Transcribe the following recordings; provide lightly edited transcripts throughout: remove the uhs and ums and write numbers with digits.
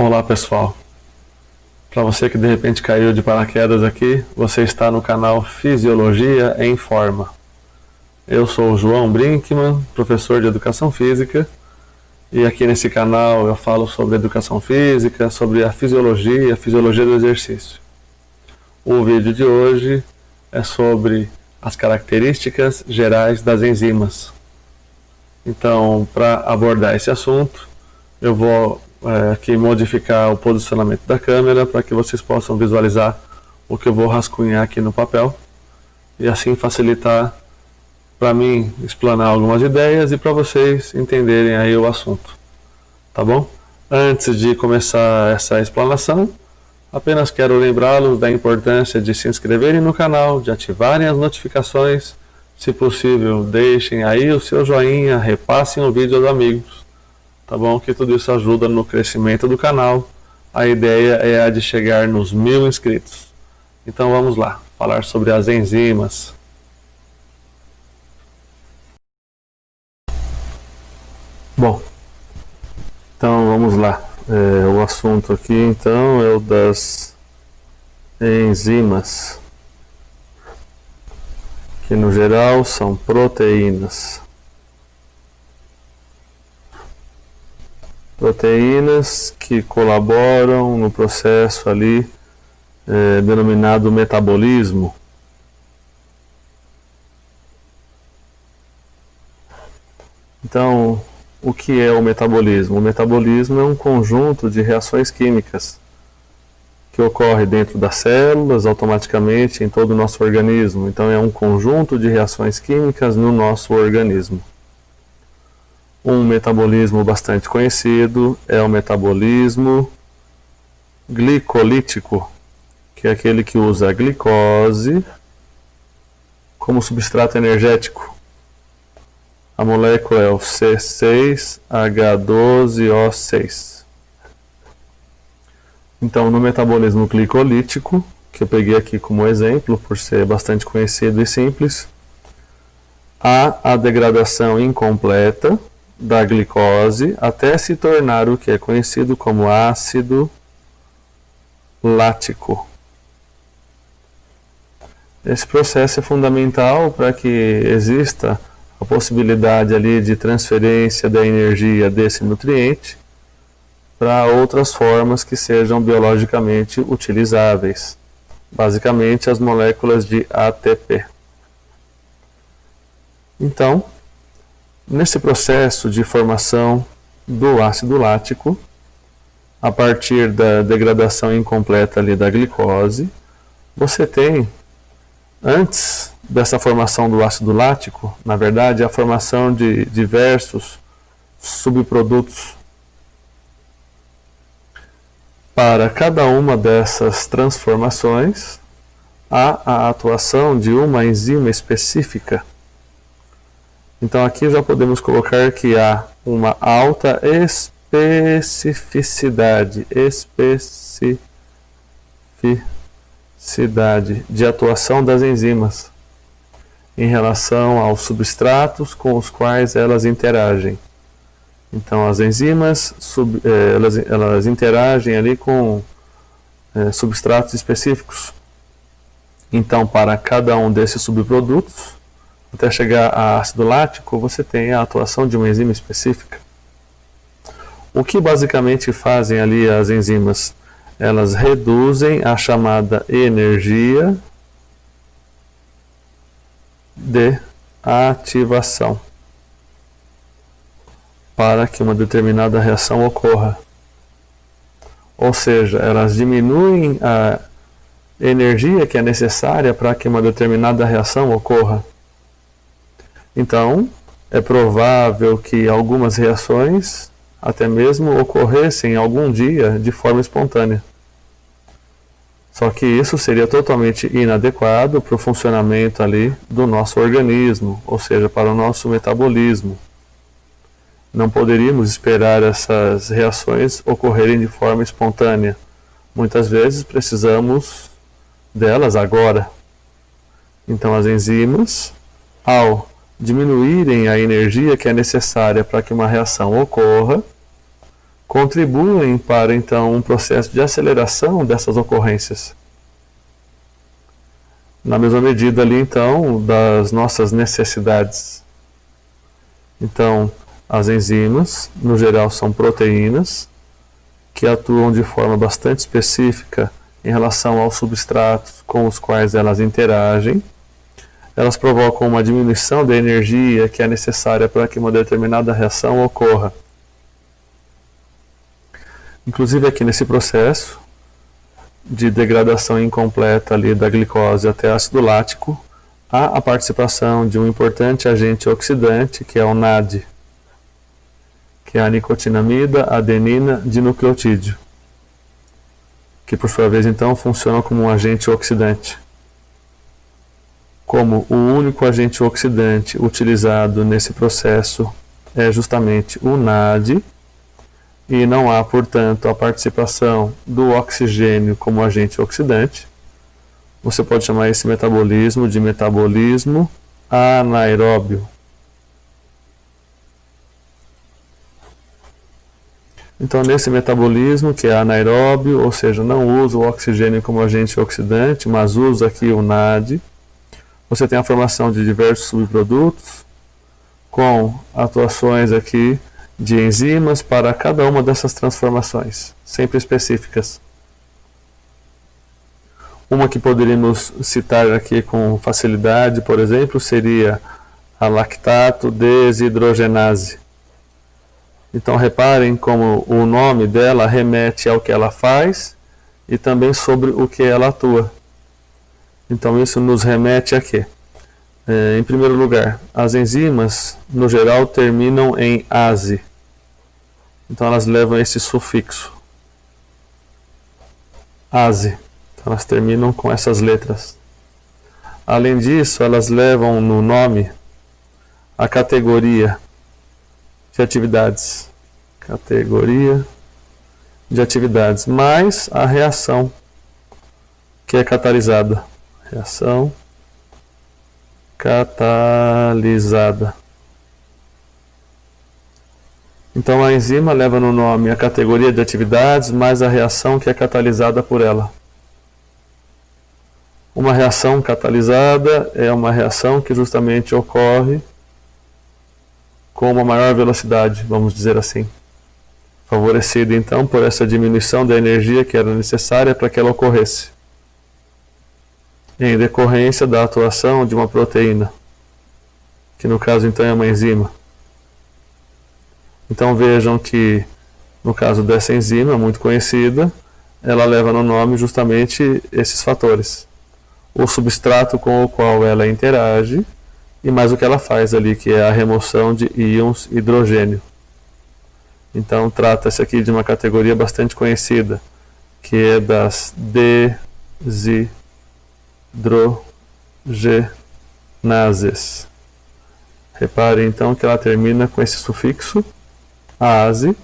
Olá pessoal, para você que de repente caiu de paraquedas aqui, você está no canal Fisiologia em Forma. Eu sou o João Brinkman, professor de Educação Física, e aqui nesse canal eu falo sobre Educação Física, sobre a fisiologia do exercício. O vídeo de hoje é sobre as características gerais das enzimas. Então, para abordar esse assunto, eu vou aqui modificar o posicionamento da câmera para que vocês possam visualizar o que eu vou rascunhar aqui no papel e assim facilitar para mim explanar algumas ideias e para vocês entenderem aí o assunto, tá bom? Antes de começar essa explanação, apenas quero lembrá-los da importância de se inscreverem no canal, de ativarem as notificações, se possível deixem aí o seu joinha, repassem o vídeo aos amigos, tá bom? Que tudo isso ajuda no crescimento do canal. A ideia é a de chegar nos 1000 inscritos. Então vamos lá, falar sobre as enzimas. Bom, então vamos lá. O assunto aqui então é o das enzimas, que no geral são proteínas. Proteínas que colaboram no processo ali denominado metabolismo. Então, o que é o metabolismo? O metabolismo é um conjunto de reações químicas que ocorre dentro das células automaticamente em todo o nosso organismo. Então, é um conjunto de reações químicas no nosso organismo. Um metabolismo bastante conhecido é o metabolismo glicolítico, que é aquele que usa a glicose como substrato energético. A molécula é o C6H12O6. Então, no metabolismo glicolítico, que eu peguei aqui como exemplo, por ser bastante conhecido e simples, há a degradação incompleta da glicose até se tornar o que é conhecido como ácido lático. Esse processo é fundamental para que exista a possibilidade ali de transferência da energia desse nutriente para outras formas que sejam biologicamente utilizáveis, basicamente as moléculas de ATP. Então, nesse processo de formação do ácido lático, a partir da degradação incompleta ali da glicose, você tem, antes dessa formação do ácido lático, na verdade, a formação de diversos subprodutos. Para cada uma dessas transformações, há a atuação de uma enzima específica. Então aqui já podemos colocar que há uma alta especificidade de atuação das enzimas em relação aos substratos com os quais elas interagem. Então as enzimas elas interagem ali com substratos específicos. Então para cada um desses subprodutos, até chegar a ácido lático, você tem a atuação de uma enzima específica. O que basicamente fazem ali as enzimas? Elas reduzem a chamada energia de ativação para que uma determinada reação ocorra. Ou seja, elas diminuem a energia que é necessária para que uma determinada reação ocorra. Então, é provável que algumas reações até mesmo ocorressem algum dia de forma espontânea. Só que isso seria totalmente inadequado para o funcionamento ali do nosso organismo, ou seja, para o nosso metabolismo. Não poderíamos esperar essas reações ocorrerem de forma espontânea. Muitas vezes precisamos delas agora. Então as enzimas, ao diminuírem a energia que é necessária para que uma reação ocorra, contribuem para então um processo de aceleração dessas ocorrências. Na mesma medida ali então das nossas necessidades. Então, as enzimas, no geral, são proteínas que atuam de forma bastante específica em relação aos substratos com os quais elas interagem. Elas provocam uma diminuição da energia que é necessária para que uma determinada reação ocorra. Inclusive aqui nesse processo de degradação incompleta ali da glicose até ácido lático, há a participação de um importante agente oxidante, que é o NAD, que é a nicotinamida adenina dinucleotídeo, que por sua vez então funciona como um agente oxidante. Como o único agente oxidante utilizado nesse processo é justamente o NAD, e não há, portanto, a participação do oxigênio como agente oxidante, você pode chamar esse metabolismo de metabolismo anaeróbio. Então, nesse metabolismo, que é anaeróbio, ou seja, não usa o oxigênio como agente oxidante, mas usa aqui o NAD, você tem a formação de diversos subprodutos com atuações aqui de enzimas para cada uma dessas transformações, sempre específicas. Uma que poderíamos citar aqui com facilidade, por exemplo, seria a lactato desidrogenase. Então reparem como o nome dela remete ao que ela faz e também sobre o que ela atua. Então isso nos remete a quê? Em primeiro lugar, as enzimas, no geral, terminam em -ase. Então elas levam esse sufixo, ase. Então elas terminam com essas letras. Além disso, elas levam no nome a categoria de atividades. Categoria de atividades, mais a reação que é catalisada. Reação catalisada. Então a enzima leva no nome a categoria de atividades mais a reação que é catalisada por ela. Uma reação catalisada é uma reação que justamente ocorre com uma maior velocidade, vamos dizer assim. Favorecida então por essa diminuição da energia que era necessária para que ela ocorresse, em decorrência da atuação de uma proteína, que no caso então é uma enzima. Então vejam que, no caso dessa enzima, muito conhecida, ela leva no nome justamente esses fatores. O substrato com o qual ela interage e mais o que ela faz ali, que é a remoção de íons hidrogênio. Então trata-se aqui de uma categoria bastante conhecida, que é das desidrogenases. Reparem então que ela termina com esse sufixo ase,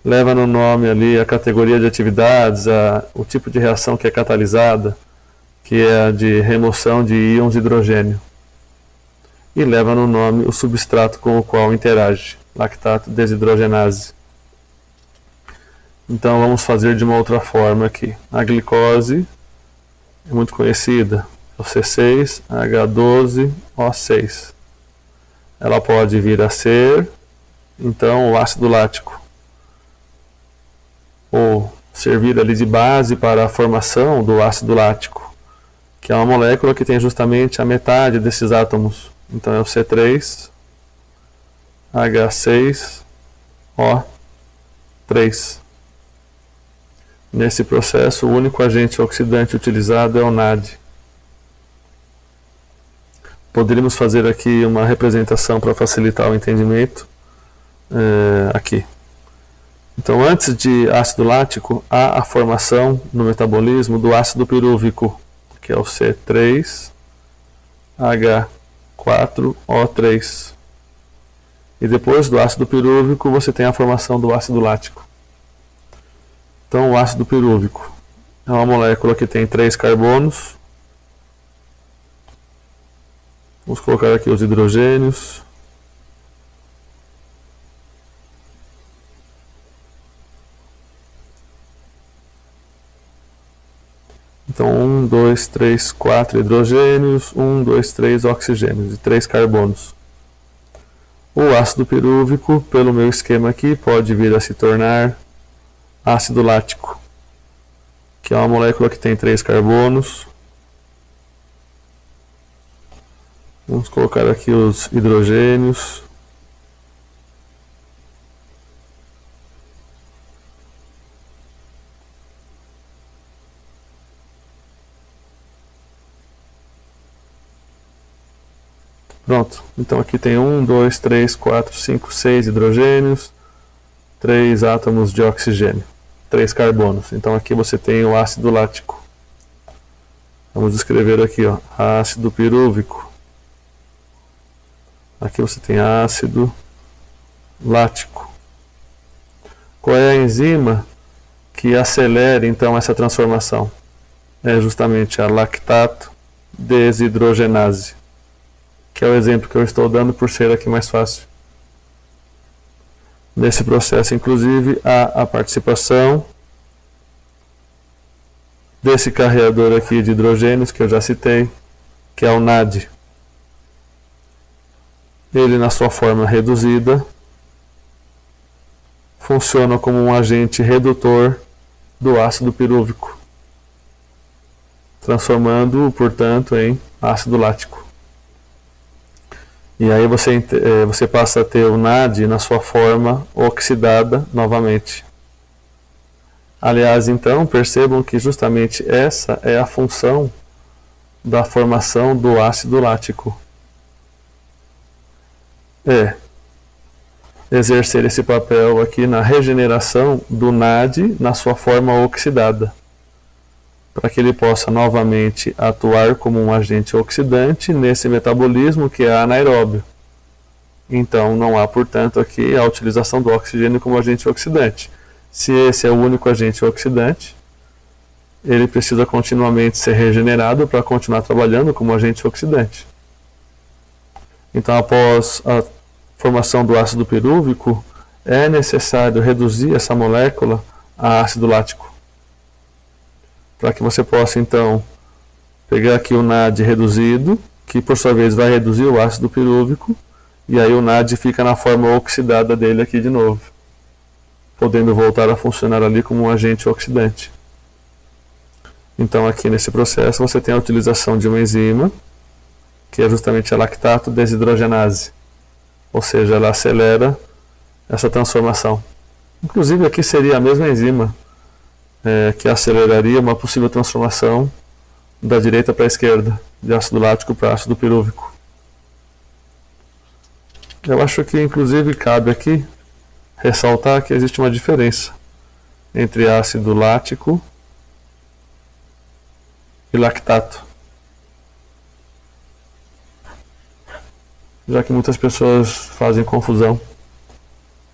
leva no nome ali a categoria de atividades, o tipo de reação que é catalisada, que é a de remoção de íons de hidrogênio, e leva no nome o substrato com o qual interage, lactato desidrogenase. Então vamos fazer de uma outra forma aqui. A glicose é muito conhecida, o C6H12O6. Ela pode vir a ser então o ácido lático, ou servir ali de base para a formação do ácido lático, que é uma molécula que tem justamente a metade desses átomos. Então é o C3H6O3. Nesse processo, o único agente oxidante utilizado é o NAD. Poderíamos fazer aqui uma representação para facilitar o entendimento. Aqui. Então, antes de ácido lático, há a formação no metabolismo do ácido pirúvico, que é o C3H4O3. E depois do ácido pirúvico, você tem a formação do ácido lático. Então, o ácido pirúvico é uma molécula que tem 3 carbonos. Vamos colocar aqui os hidrogênios. Então 1, 2, 3, 4 hidrogênios, 1, 2, 3 oxigênios e 3 carbonos. O ácido pirúvico, pelo meu esquema aqui, pode vir a se tornar ácido lático, que é uma molécula que tem 3 carbonos. Vamos colocar aqui os hidrogênios. Pronto, então aqui tem 1, 2, 3, 4, 5, 6 hidrogênios, 3 átomos de oxigênio, 3 carbonos. Então aqui você tem o ácido lático. Vamos escrever aqui, ó, ácido pirúvico. Aqui você tem ácido lático. Qual é a enzima que acelera então essa transformação? É justamente a lactato desidrogenase, que é o exemplo que eu estou dando por ser aqui mais fácil. Nesse processo, inclusive, há a participação desse carreador aqui de hidrogênios, que eu já citei, que é o NAD. Ele, na sua forma reduzida, funciona como um agente redutor do ácido pirúvico, transformando-o, portanto, em ácido lático. E aí você passa a ter o NAD na sua forma oxidada novamente. Aliás, então, percebam que justamente essa é a função da formação do ácido lático. Exercer esse papel aqui na regeneração do NAD na sua forma oxidada, para que ele possa novamente atuar como um agente oxidante nesse metabolismo que é anaeróbio. Então não há, portanto, aqui a utilização do oxigênio como agente oxidante. Se esse é o único agente oxidante, ele precisa continuamente ser regenerado para continuar trabalhando como agente oxidante. Então, após a formação do ácido pirúvico, é necessário reduzir essa molécula a ácido lático, para que você possa então pegar aqui o NAD reduzido, que por sua vez vai reduzir o ácido pirúvico, e aí o NAD fica na forma oxidada dele aqui de novo, podendo voltar a funcionar ali como um agente oxidante. Então aqui nesse processo você tem a utilização de uma enzima, que é justamente a lactato desidrogenase, ou seja, ela acelera essa transformação. Inclusive aqui seria a mesma enzima que aceleraria uma possível transformação da direita para a esquerda, de ácido lático para ácido pirúvico. Eu acho que inclusive cabe aqui ressaltar que existe uma diferença entre ácido lático e lactato, já que muitas pessoas fazem confusão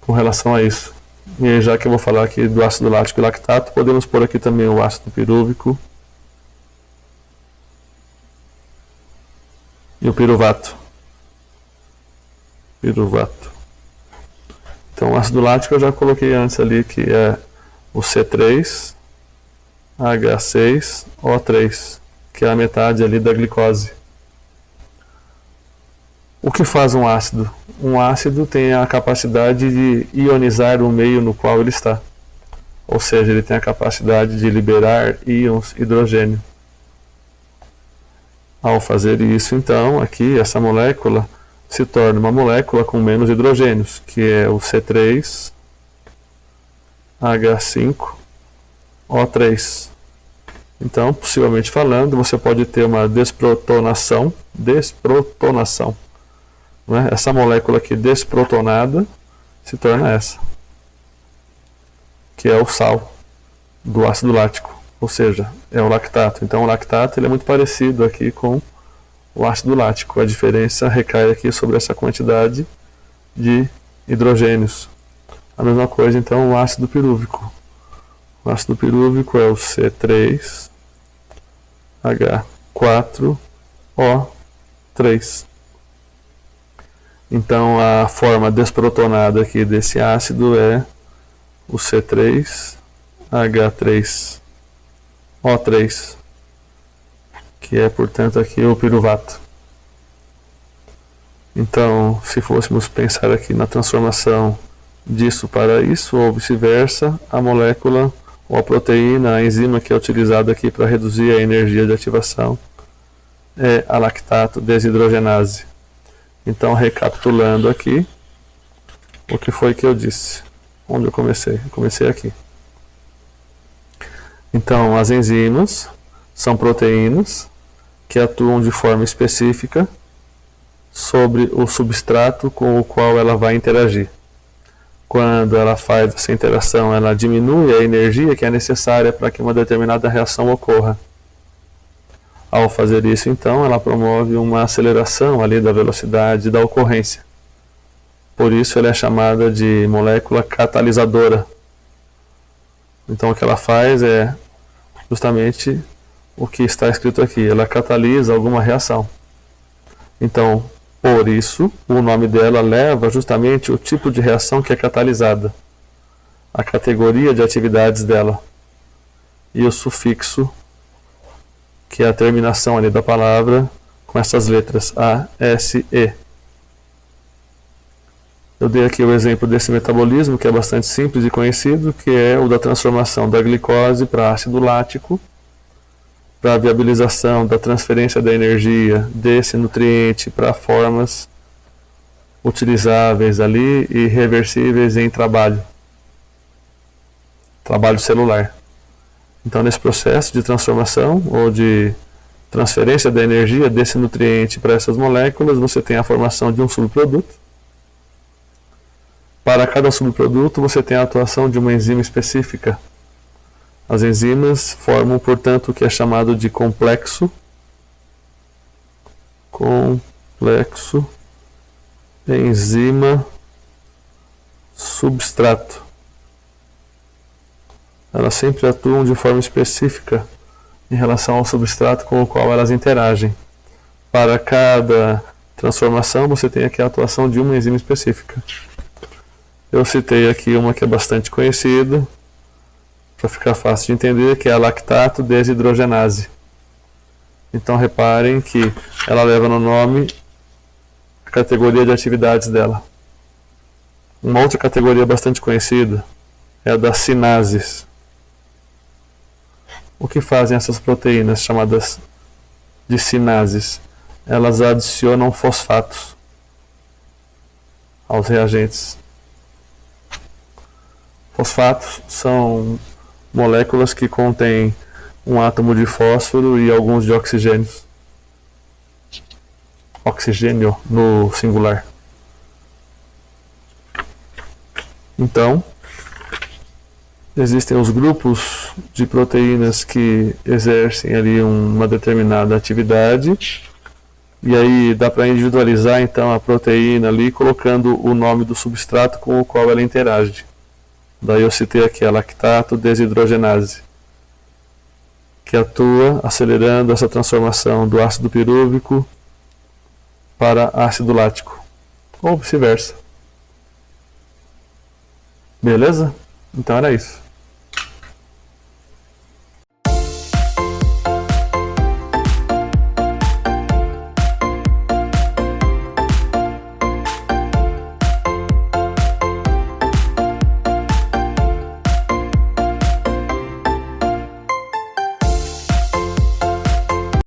com relação a isso. E aí, já que eu vou falar aqui do ácido lático e lactato, podemos pôr aqui também o ácido pirúvico e o piruvato. Então o ácido lático eu já coloquei antes ali, que é o C3H6O3, que é a metade ali da glicose. O que faz um ácido? Um ácido tem a capacidade de ionizar o meio no qual ele está. Ou seja, ele tem a capacidade de liberar íons hidrogênio. Ao fazer isso, então, aqui essa molécula se torna uma molécula com menos hidrogênios, que é o C3H5O3. Então, possivelmente falando, você pode ter uma desprotonação, né? Essa molécula aqui desprotonada se torna essa, que é o sal do ácido lático, ou seja, é o lactato. Então o lactato ele é muito parecido aqui com o ácido lático. A diferença recai aqui sobre essa quantidade de hidrogênios. A mesma coisa então o ácido pirúvico. O ácido pirúvico é o C3H4O3. Então a forma desprotonada aqui desse ácido é o C3H3O3. que é, portanto, aqui o piruvato. Então, se fôssemos pensar aqui na transformação disso para isso, ou vice-versa, a molécula, ou a proteína, a enzima que é utilizada aqui para reduzir a energia de ativação, é a lactato desidrogenase. Então, recapitulando aqui, o que foi que eu disse? Onde eu comecei? Eu comecei aqui. Então, as enzimas são proteínas que atuam de forma específica sobre o substrato com o qual ela vai interagir. Quando ela faz essa interação, ela diminui a energia que é necessária para que uma determinada reação ocorra. Ao fazer isso, então, ela promove uma aceleração ali da velocidade da ocorrência. Por isso, ela é chamada de molécula catalisadora. Então, o que ela faz é justamente o que está escrito aqui. Ela catalisa alguma reação. Então, por isso, o nome dela leva justamente o tipo de reação que é catalisada, a categoria de atividades dela, e o sufixo, que é a terminação ali da palavra, com essas letras A, S, E. Eu dei aqui o exemplo desse metabolismo, que é bastante simples e conhecido, que é o da transformação da glicose para ácido lático, para a viabilização da transferência da energia desse nutriente para formas utilizáveis ali e reversíveis em trabalho celular. Então, nesse processo de transformação ou de transferência da energia desse nutriente para essas moléculas, você tem a formação de um subproduto. Para cada subproduto, você tem a atuação de uma enzima específica. As enzimas formam, portanto, o que é chamado de complexo enzima substrato. Elas sempre atuam de forma específica em relação ao substrato com o qual elas interagem. Para cada transformação, você tem aqui a atuação de uma enzima específica. Eu citei aqui uma que é bastante conhecida, para ficar fácil de entender, que é a lactato desidrogenase. Então reparem que ela leva no nome a categoria de atividades dela. Uma outra categoria bastante conhecida é a das cinases. O que fazem essas proteínas chamadas de cinases? Elas adicionam fosfatos aos reagentes. Fosfatos são moléculas que contêm um átomo de fósforo e alguns de oxigênio. Oxigênio no singular. Então, existem os grupos de proteínas que exercem ali uma determinada atividade, e aí dá para individualizar então a proteína ali colocando o nome do substrato com o qual ela interage. Daí eu citei aqui a lactato desidrogenase, que atua acelerando essa transformação do ácido pirúvico para ácido lático, ou vice-versa. Beleza? Então era isso.